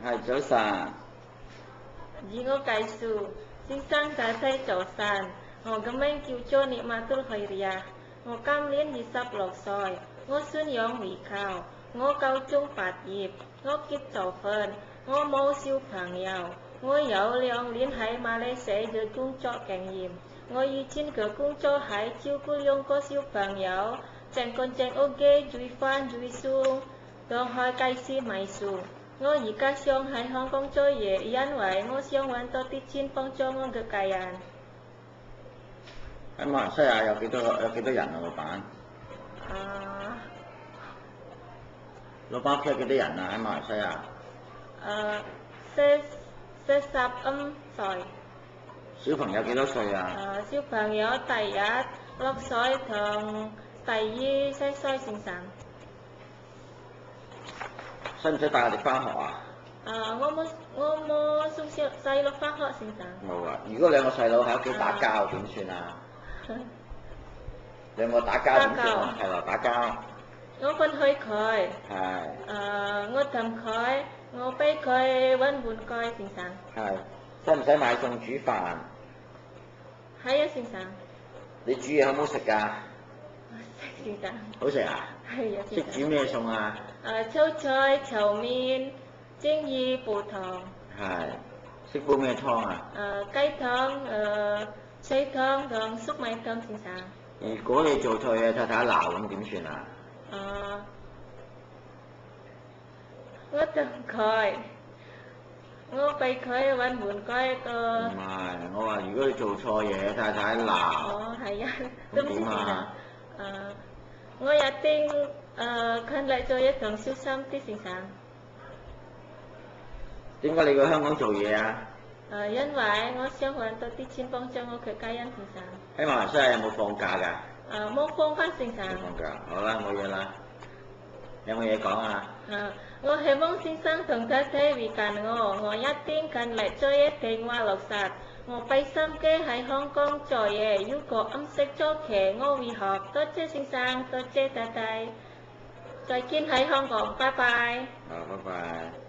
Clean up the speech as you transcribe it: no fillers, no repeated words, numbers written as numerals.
係早晨，自我介紹，先生太太早晨，我個名叫做นิมาตุลไคเรีย我今年26歲，我信仰回教，我高中畢業，我結咗婚，我冇小朋友，我有2年喺馬來西亞嘅工作經驗，我以前嘅工作係照顧2個小朋友，整間屋嘅煮飯煮餸，當開街市賣餸。我而家想喺香港做嘢，因為我想揾多啲錢幫助我嘅家人。喺馬來西亞有幾多人啊？老闆，老闆屋企有幾多人啊？喺馬來西亞45歲。小朋友幾多歲啊？小朋友第一6歲同第二4歲先生。使唔使帶佢哋翻學啊？我冇送細路翻學先生。冇啊！如果2個細佬喺屋企打交點算啊？2個打交點算啊？係咯，打交。我分開佢。係。我氹佢，我俾佢揾玩具先生。係。使唔使買餸煮飯？係啊，先生。你煮嘢好唔好食㗎？識先生。好食啊？係啊，先生。識煮咩餸啊？炒菜、炒麵、蒸魚、煲湯。係。識煲咩湯啊？雞湯、水湯同粟米湯先生。如果你做錯嘢，太太鬧咁點算啊？我氹佢，我俾佢揾玩具個。唔係，我話如果你做錯嘢，太太鬧。係啊，咁點啊？我一定勤力做嘢同小心啲先生。點解你去香港做嘢啊？因為我想揾多啲錢幫助我嘅家人先生。喺馬來西亞有冇放假㗎？冇放假先生。冇放假，好啦，冇嘢啦。有冇嘢講啊？我希望先生同太太會近我一定勤力做嘢聽話落實。我俾心機喺香港做嘢，如果唔識做劇，我會學。多謝先生，多謝太太。再見喺香港，拜拜。好，拜拜。